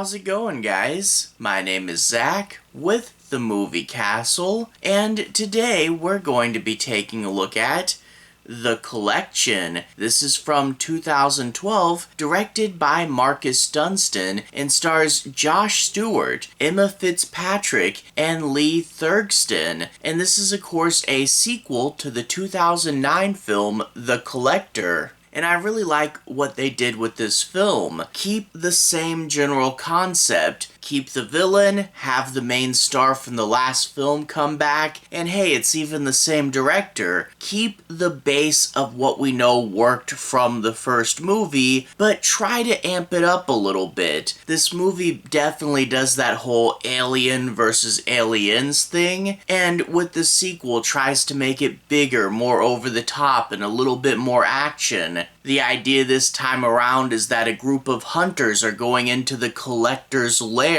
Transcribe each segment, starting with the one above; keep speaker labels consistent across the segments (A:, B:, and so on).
A: how's it going, guys? My name is Zach with the Movie Castle, and today we're going to be taking a look at The Collection. This is from 2012, directed by Marcus Dunsten, and stars Josh Stewart, Emma Fitzpatrick, and Lee Tergusen. And this is, of course, a sequel to the 2009 film The Collector. And I really like what they did with this film. Keep the same general concept. Keep the villain, have the main star from the last film come back, and hey, it's even the same director. Keep the base of what we know worked from the first movie, but try to amp it up a little bit. This movie definitely does that whole alien versus aliens thing, and with the sequel tries to make it bigger, more over the top, and a little bit more action. The idea this time around is that a group of hunters are going into the Collector's lair,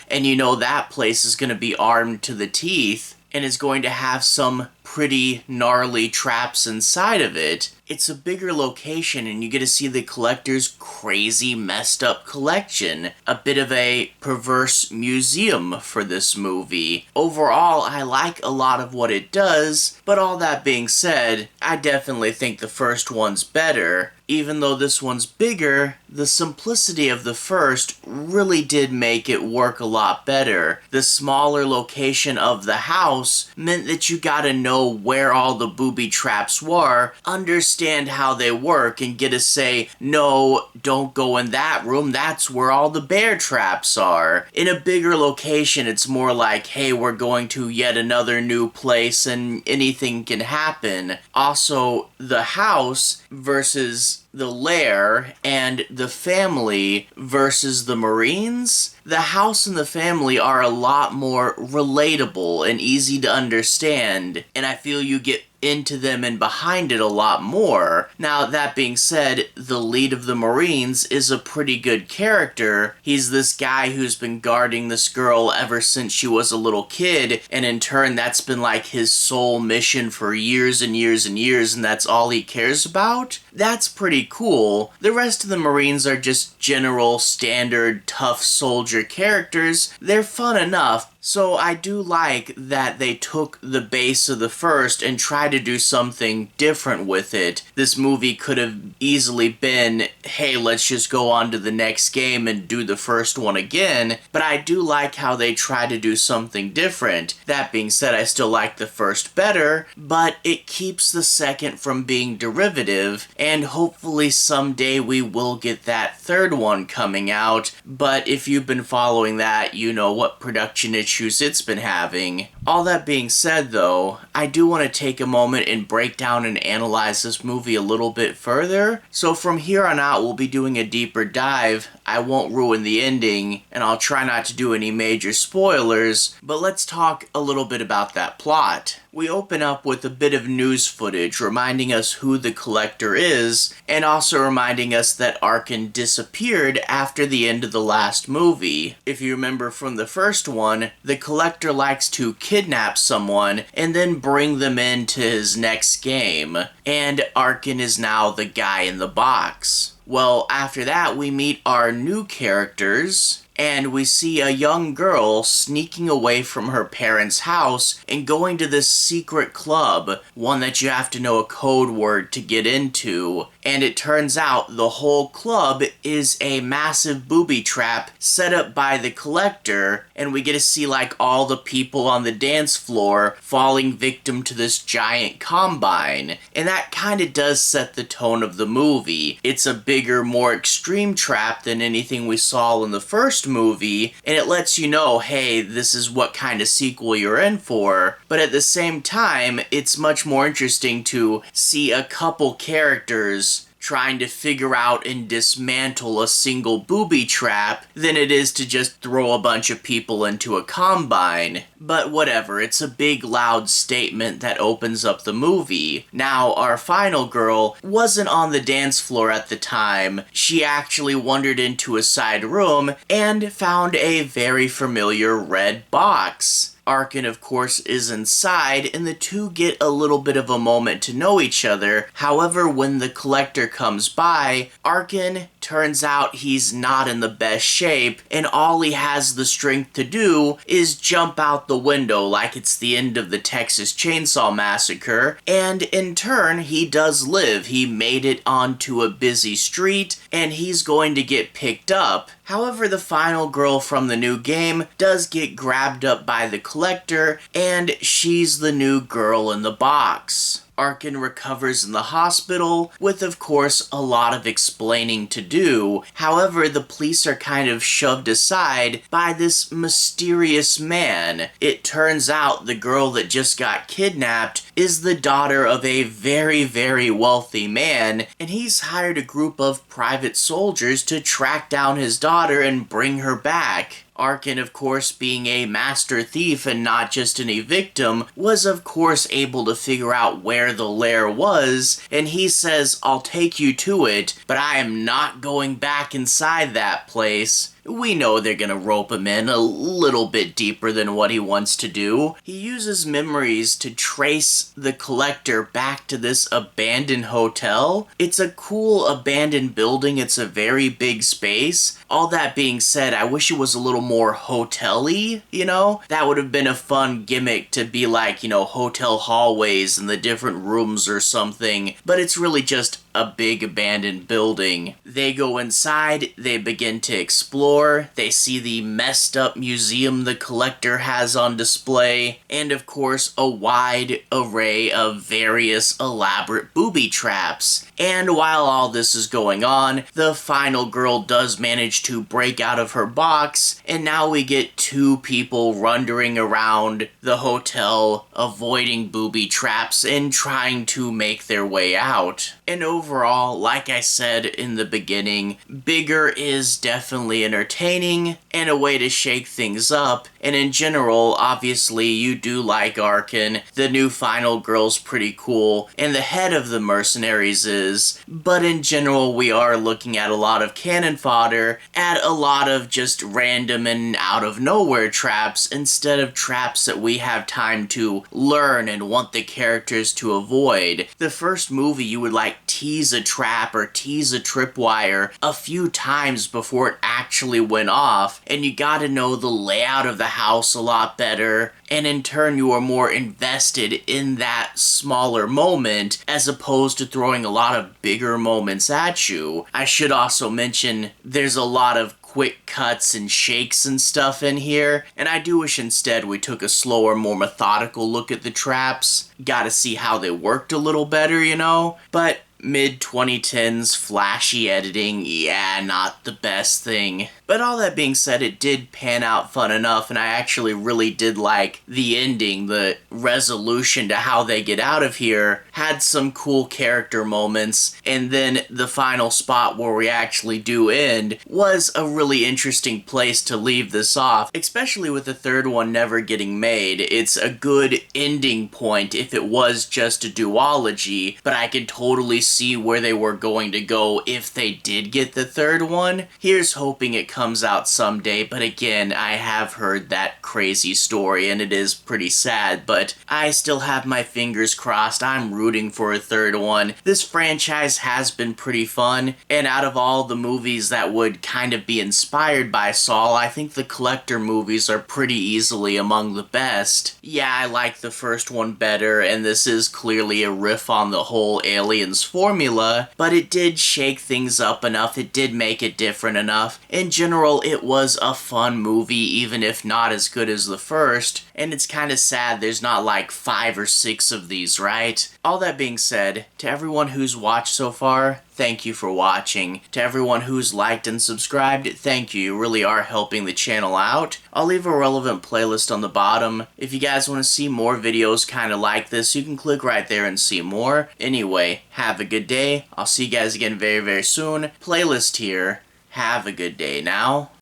A: and you know that place is going to be armed to the teeth, and is going to have some pretty gnarly traps inside of it. It's a bigger location and you get to see the Collector's crazy messed up collection. A bit of a perverse museum for this movie. Overall, I like a lot of what it does, but all that being said, I definitely think the first one's better. Even though this one's bigger, the simplicity of the first really did make it work a lot better. The smaller location of the house meant that you gotta know where all the booby traps were, understand how they work, and get to say, no, don't go in that room, that's where all the bear traps are. In a bigger location, it's more like, hey, we're going to yet another new place and anything can happen. Also, the house versus the lair and the family versus the Marines, the house and the family are a lot more relatable and easy to understand, and I feel you get into them and behind it a lot more. Now, that being said, the lead of the Marines is a pretty good character. He's this guy who's been guarding this girl ever since she was a little kid, and in turn that's been like his sole mission for years and years and years, and that's all he cares about. That's pretty cool. The rest of the Marines are just general, standard, tough soldier characters. They're fun enough. So I do like that they took the base of the first and tried to do something different with it. This movie could have easily been, hey, let's just go on to the next game and do the first one again, but I do like how they try to do something different. That being said, I still like the first better, but it keeps the second from being derivative, and hopefully someday we will get that third one coming out, but if you've been following that, you know what production issues it's been having. All that being said though, I do want to take a moment and break down and analyze this movie a little bit further. So from here on out we'll be doing a deeper dive. I won't ruin the ending, and I'll try not to do any major spoilers, but let's talk a little bit about that plot. We open up with a bit of news footage reminding us who the Collector is, and also reminding us that Arkin disappeared after the end of the last movie. If you remember from the first one, the Collector likes to kidnap someone and then bring them into his next game, and Arkin is now the guy in the box. Well, after that, we meet our new characters, and we see a young girl sneaking away from her parents' house and going to this secret club, one that you have to know a code word to get into. And it turns out the whole club is a massive booby trap set up by the Collector, and we get to see like all the people on the dance floor falling victim to this giant combine. And that kind of does set the tone of the movie. It's a bigger, more extreme trap than anything we saw in the first movie, and it lets you know, hey, this is what kind of sequel you're in for. But at the same time, it's much more interesting to see a couple characters trying to figure out and dismantle a single booby trap than it is to just throw a bunch of people into a combine. But whatever, it's a big loud statement that opens up the movie. Now, our final girl wasn't on the dance floor at the time. She actually wandered into a side room and found a very familiar red box. Arkin, of course, is inside, and the two get a little bit of a moment to know each other. However, when the Collector comes by, Arkin turns out he's not in the best shape, and all he has the strength to do is jump out the window like it's the end of the Texas Chainsaw Massacre, and in turn, he does live. He made it onto a busy street, and he's going to get picked up. However, the final girl from the new game does get grabbed up by the collector, and she's the new girl in the box. Arkin recovers in the hospital, with of course a lot of explaining to do. However, the police are kind of shoved aside by this mysterious man. It turns out the girl that just got kidnapped is the daughter of a very, very wealthy man, and he's hired a group of private soldiers to track down his daughter and bring her back. Arkin, of course, being a master thief and not just any victim, was of course able to figure out where the lair was, and he says, "I'll take you to it, but I am not going back inside that place." We know they're gonna rope him in a little bit deeper than what he wants to do. He uses memories to trace the collector back to this abandoned hotel. It's a cool abandoned building. It's a very big space. All that being said, I wish it was a little more hotel-y, you know? That would have been a fun gimmick to be like, you know, hotel hallways and the different rooms or something. But it's really just a big abandoned building. They go inside, they begin to explore, they see the messed up museum the collector has on display, and of course a wide array of various elaborate booby traps. And while all this is going on, the final girl does manage to break out of her box, and now we get two people wandering around the hotel, avoiding booby traps and trying to make their way out. And overall, like I said in the beginning, bigger is definitely entertaining and a way to shake things up. And in general, obviously, you do like Arkin. The new final girl's pretty cool, and the head of the mercenaries is. But in general, we are looking at a lot of cannon fodder, at a lot of just random and out of nowhere traps, instead of traps that we have time to learn and want the characters to avoid. The first movie, you would like tease a trap or tease a tripwire a few times before it actually went off, and you gotta know the layout of the house a lot better, and in turn you are more invested in that smaller moment as opposed to throwing a lot of bigger moments at you. I should also mention there's a lot of quick cuts and shakes and stuff in here, and I do wish instead we took a slower, more methodical look at the traps. Gotta see how they worked a little better, you know? But mid-2010s flashy editing, yeah, not the best thing. But all that being said, it did pan out fun enough, and I actually really did like the ending. The resolution to how they get out of here had some cool character moments, and then the final spot where we actually do end was a really interesting place to leave this off, especially with the third one never getting made. It's a good ending point if it was just a duology, but I could totally see where they were going to go if they did get the third one. Here's hoping it comes out someday, but again, I have heard that crazy story and it is pretty sad, but I still have my fingers crossed. I'm rooting for a third one. This franchise has been pretty fun, and out of all the movies that would kind of be inspired by Saw, I think the Collector movies are pretty easily among the best. Yeah, I like the first one better, and this is clearly a riff on the whole Aliens formula, but it did shake things up enough, it did make it different enough. In general, it was a fun movie, even if not as good as the first, and it's kind of sad there's not like 5 or 6 of these, right? All that being said, to everyone who's watched so far, thank you for watching. To everyone who's liked and subscribed, thank you. You really are helping the channel out. I'll leave a relevant playlist on the bottom. If you guys want to see more videos kind of like this, you can click right there and see more. Anyway, have a good day. I'll see you guys again very, very soon. Playlist here. Have a good day now.